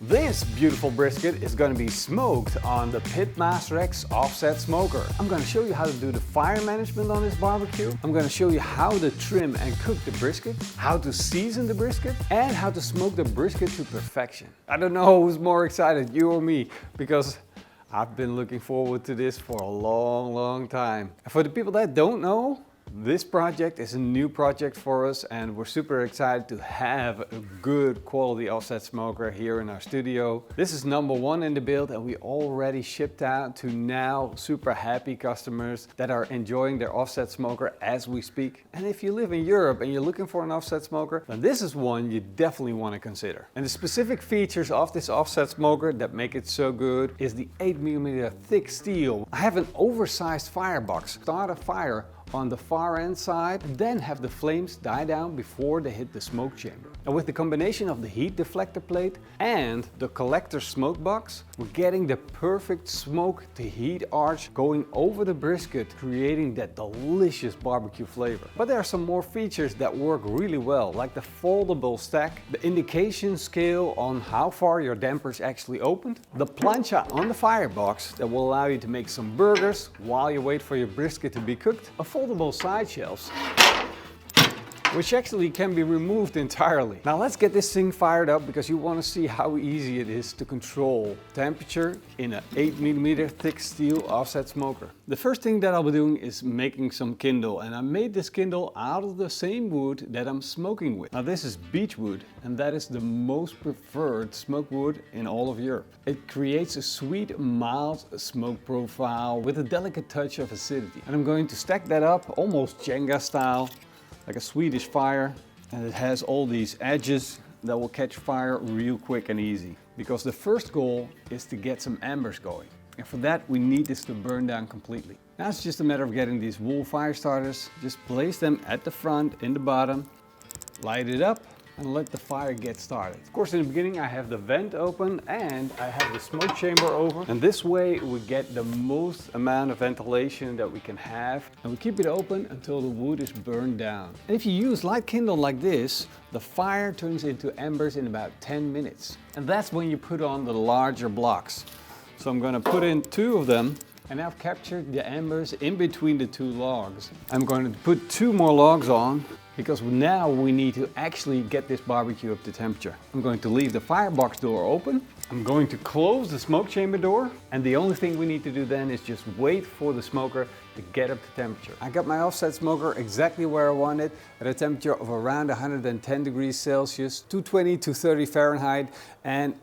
This beautiful brisket is going to be smoked on the PitmasterX offset smoker. I'm going to show you how to do the fire management on this barbecue. I'm going to show you how to trim and cook the brisket, how to season the brisket, and how to smoke the brisket to perfection. I don't know who's more excited, you or me, because I've been looking forward to this for a long time. And for the people that don't know, this project is a new project for us and we're super excited to have a good quality offset smoker here in our studio. This is #1 in the build and we already shipped out to now super happy customers that are enjoying their offset smoker as we speak. And if you live in Europe and you're looking for an offset smoker, then this is one you definitely want to consider. And the specific features of this offset smoker that make it so good is the 8mm thick steel. I have an oversized firebox. Start a fire on the far end side and then have the flames die down before they hit the smoke chamber. And with the combination of the heat deflector plate and the collector smoke box, we're getting the perfect smoke to heat arch going over the brisket, creating that delicious barbecue flavor. But there are some more features that work really well, like the foldable stack, the indication scale on how far your damper is actually opened, the plancha on the firebox that will allow you to make some burgers while you wait for your brisket to be cooked, a foldable side shelves, which actually can be removed entirely. Now let's get this thing fired up because you want to see how easy it is to control temperature in an 8mm thick steel offset smoker. The first thing that I'll be doing is making some kindle, and I made this kindle out of the same wood that I'm smoking with. Now this is beech wood and that is the most preferred smoke wood in all of Europe. It creates a sweet, mild smoke profile with a delicate touch of acidity. And I'm going to stack that up almost Jenga style, like a Swedish fire, and it has all these edges that will catch fire real quick and easy. Because the first goal is to get some embers going. And for that we need this to burn down completely. Now it's just a matter of getting these wool fire starters, just place them at the front, in the bottom, light it up, and let the fire get started. Of course, in the beginning I have the vent open and I have the smoke chamber over, and this way we get the most amount of ventilation that we can have, and we keep it open until the wood is burned down. And if you use light kindle like this, the fire turns into embers in about 10 minutes. And that's when you put on the larger blocks. So I'm going to put in 2 of them, and I've captured the embers in between the 2 logs. I'm going to put 2 more logs on, because now we need to actually get this barbecue up to temperature. I'm going to leave the firebox door open. I'm going to close the smoke chamber door. And the only thing we need to do then is just wait for the smoker to get up to temperature. I got my offset smoker exactly where I want it, at a temperature of around 110 degrees Celsius, 220 to 30 Fahrenheit. And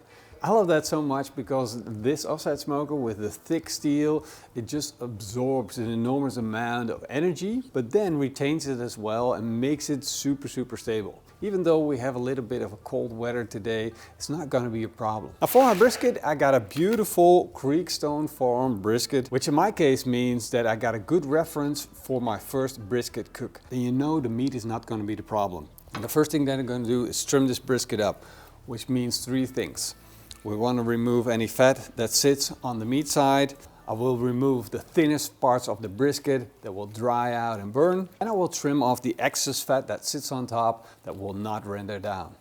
I love that so much because this offset smoker with the thick steel, it just absorbs an enormous amount of energy, but then retains it as well and makes it super stable. Even though we have a little bit of a cold weather today, it's not going to be a problem. Now for my brisket, I got a beautiful creekstone form brisket, which in my case means that I got a good reference for my first brisket cook. Then you know the meat is not going to be the problem. And the first thing that I'm going to do is trim this brisket up, which means 3 things. We want to remove any fat that sits on the meat side. I will remove the thinnest parts of the brisket that will dry out and burn. And I will trim off the excess fat that sits on top that will not render down.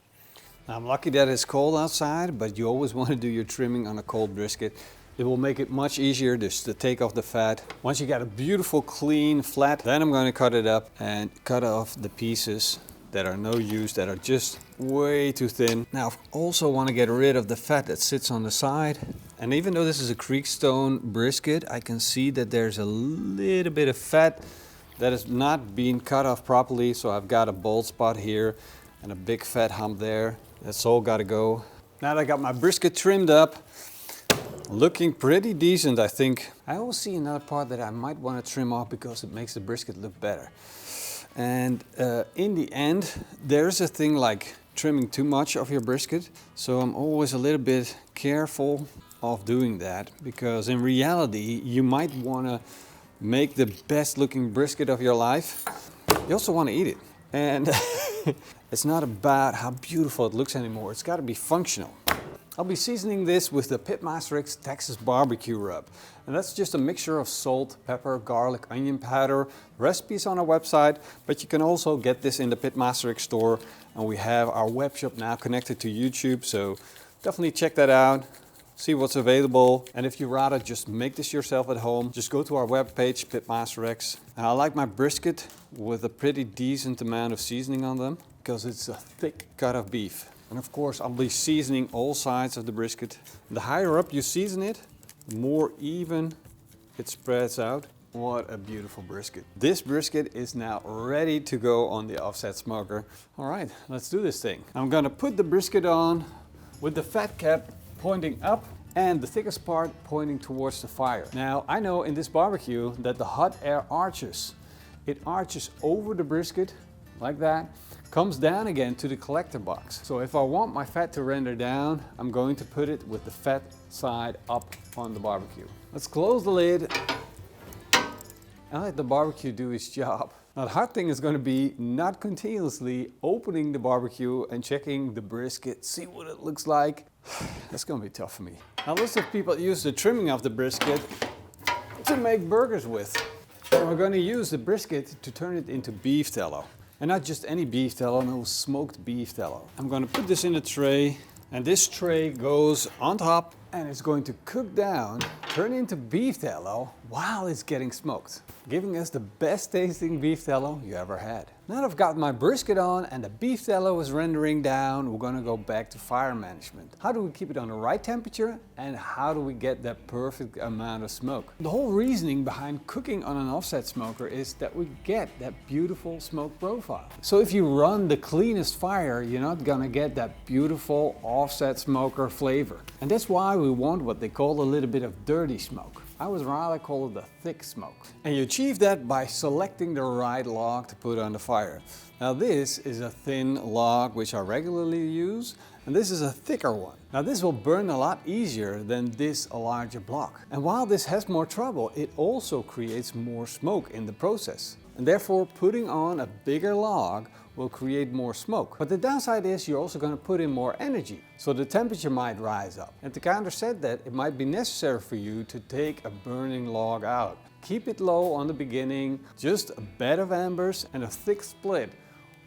Now I'm lucky that it's cold outside, but you always want to do your trimming on a cold brisket. It will make it much easier just to take off the fat. Once you got a beautiful, clean, flat, then I'm going to cut it up and cut off the pieces that are no use, that are just way too thin. Now I also want to get rid of the fat that sits on the side. And even though this is a creekstone brisket, I can see that there's a little bit of fat that is not being cut off properly. So I've got a bald spot here and a big fat hump there. That's all got to go. Now that I got my brisket trimmed up, looking pretty decent, I think. I also see another part that I might want to trim off because it makes the brisket look better. And in the end, there's a thing like trimming too much of your brisket. So I'm always a little bit careful of doing that, because in reality, you might want to make the best looking brisket of your life. You also want to eat it. And it's not about how beautiful it looks anymore. It's got to be functional. I'll be seasoning this with the PitmasterX Texas barbecue rub. And that's just a mixture of salt, pepper, garlic, onion powder. Recipes on our website, but you can also get this in the PitmasterX store. And we have our web shop now connected to YouTube, so definitely check that out. See what's available. And if you rather just make this yourself at home, just go to our webpage, PitmasterX. And I like my brisket with a pretty decent amount of seasoning on them because it's a thick cut of beef. And of course, I'll be seasoning all sides of the brisket. The higher up you season it, the more even it spreads out. What a beautiful brisket. This brisket is now ready to go on the offset smoker. All right, let's do this thing. I'm gonna put the brisket on with the fat cap pointing up and the thickest part pointing towards the fire. Now, I know in this barbecue that the hot air arches. It arches over the brisket like that, comes down again to the collector box. So if I want my fat to render down, I'm going to put it with the fat side up on the barbecue. Let's close the lid and let the barbecue do its job. Now the hard thing is going to be not continuously opening the barbecue and checking the brisket, see what it looks like. That's going to be tough for me. Now lots of people use the trimming of the brisket to make burgers with. And we're going to use the brisket to turn it into beef tallow. And not just any beef tallow, no, smoked beef tallow. I'm going to put this in a tray, and this tray goes on top and it's going to cook down, turn into beef tallow while it's getting smoked, giving us the best tasting beef tallow you ever had. Now that I've got my brisket on and the beef tallow is rendering down, we're going to go back to fire management. How do we keep it on the right temperature and how do we get that perfect amount of smoke? The whole reasoning behind cooking on an offset smoker is that we get that beautiful smoke profile. So if you run the cleanest fire, you're not going to get that beautiful offset smoker flavor. And that's why we want what they call a little bit of dirty smoke. I would rather call it a thick smoke. And you achieve that by selecting the right log to put on the fire. Now this is a thin log which I regularly use, and this is a thicker one. Now this will burn a lot easier than this larger block. And while this has more trouble, it also creates more smoke in the process. And therefore putting on a bigger log will create more smoke. But the downside is you're also going to put in more energy, so the temperature might rise up. And to counterset that, it might be necessary for you to take a burning log out. Keep it low on the beginning, just a bed of embers and a thick split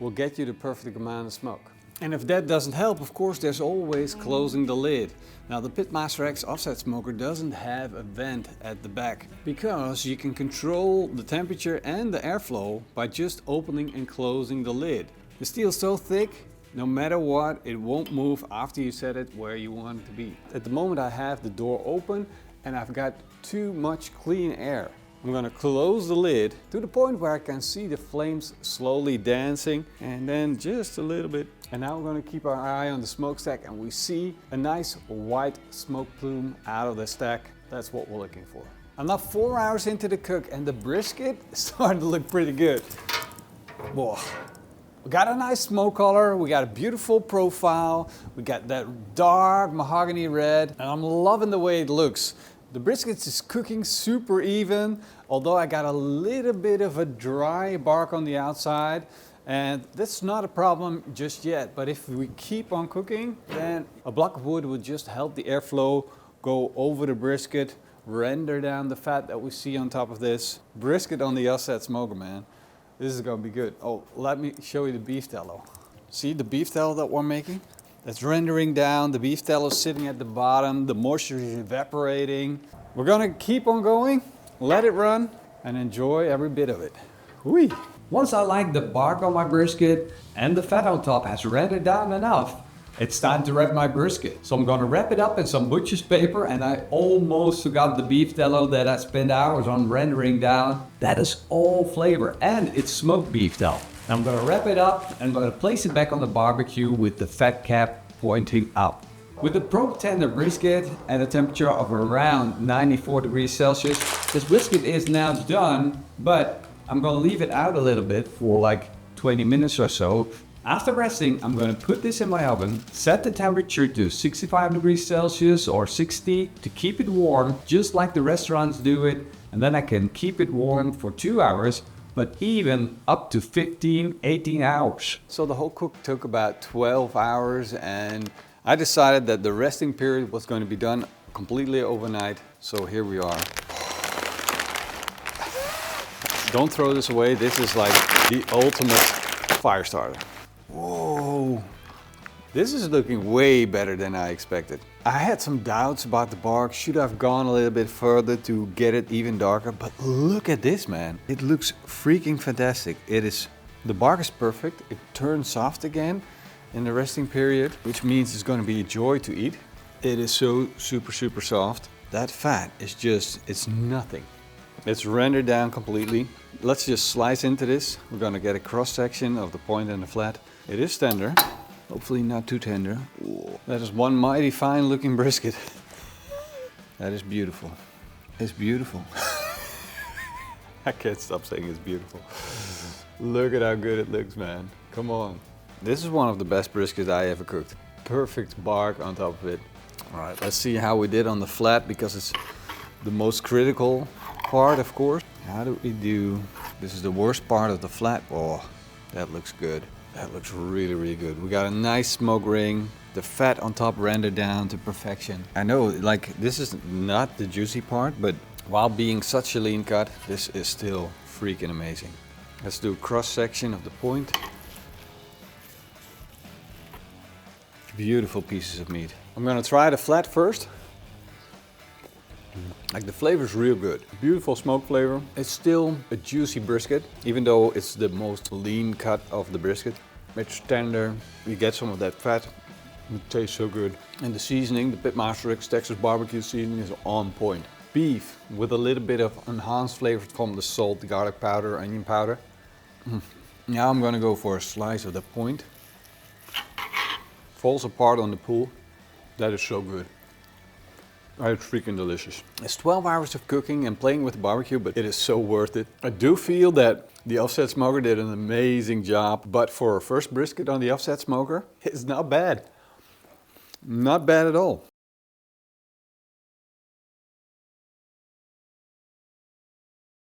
will get you the perfect amount of smoke. And if that doesn't help, of course, there's always closing the lid. Now the PitmasterX offset smoker doesn't have a vent at the back because you can control the temperature and the airflow by just opening and closing the lid. The steel's so thick, no matter what, it won't move after you set it where you want it to be. At the moment I have the door open and I've got too much clean air. I'm going to close the lid to the point where I can see the flames slowly dancing and then just a little bit. And now we're going to keep our eye on the smokestack and we see a nice white smoke plume out of the stack. That's what we're looking for. I'm now 4 hours into the cook and the brisket is starting to look pretty good. Whoa. We got a nice smoke color, we got a beautiful profile, we got that dark mahogany red, and I'm loving the way it looks. The brisket is cooking super even, although I got a little bit of a dry bark on the outside, and that's not a problem just yet. But if we keep on cooking, then a block of wood would just help the airflow go over the brisket, render down the fat that we see on top of this. Brisket on the offset smoker, man. This is gonna be good. Oh, let me show you the beef tallow. See the beef tallow that we're making? That's rendering down, the beef tallow is sitting at the bottom, the moisture is evaporating. We're gonna keep on going, let it run, and enjoy every bit of it. Whee! Once I like the bark on my brisket and the fat on top has rendered down enough, it's time to wrap my brisket. So I'm gonna wrap it up in some butcher's paper, and I almost forgot the beef tallow that I spent hours on rendering down. That is all flavor, and it's smoked beef tallow. I'm going to wrap it up and I'm going to place it back on the barbecue with the fat cap pointing up. With a pro tender brisket at a temperature of around 94 degrees Celsius, this brisket is now done, but I'm going to leave it out a little bit for like 20 minutes or so. After resting, I'm going to put this in my oven, set the temperature to 65 degrees Celsius or 60 to keep it warm, just like the restaurants do it, and then I can keep it warm for 2 hours. But even up to 15, 18 hours. So the whole cook took about 12 hours and I decided that the resting period was going to be done completely overnight. So here we are. Don't throw this away. This is like the ultimate fire starter. Whoa. This is looking way better than I expected. I had some doubts about the bark, should have gone a little bit further to get it even darker, but look at this, man. It looks freaking fantastic. The bark is perfect, it turns soft again in the resting period, which means it's going to be a joy to eat. It is so super soft. That fat is just, it's nothing. It's rendered down completely. Let's just slice into this. We're going to get a cross section of the point and the flat. It is tender. Hopefully not too tender. Ooh, that is one mighty fine looking brisket. That is beautiful. It's beautiful. I can't stop saying it's beautiful. Look at how good it looks, man. Come on. This is one of the best briskets I ever cooked. Perfect bark on top of it. All right, let's see how we did on the flat, because it's the most critical part, of course. How do we do? This is the worst part of the flat. Oh, that looks good. That looks really good. We got a nice smoke ring. The fat on top rendered down to perfection. I know, like, this is not the juicy part, but while being such a lean cut, this is still freaking amazing. Let's do a cross section of the point. Beautiful pieces of meat. I'm gonna try the flat first. Like, the flavor is real good. Beautiful smoke flavor. It's still a juicy brisket, even though it's the most lean cut of the brisket. It's tender. You get some of that fat. It tastes so good. And the seasoning, the PitmasterX Texas barbecue seasoning, is on point. Beef with a little bit of enhanced flavor from the salt, the garlic powder, onion powder. Now I'm gonna go for a slice of the point. Falls apart on the pool. That is so good. It's freaking delicious. It's 12 hours of cooking and playing with the barbecue, but it is so worth it. I do feel that the offset smoker did an amazing job, but for a first brisket on the offset smoker, it's not bad. Not bad at all.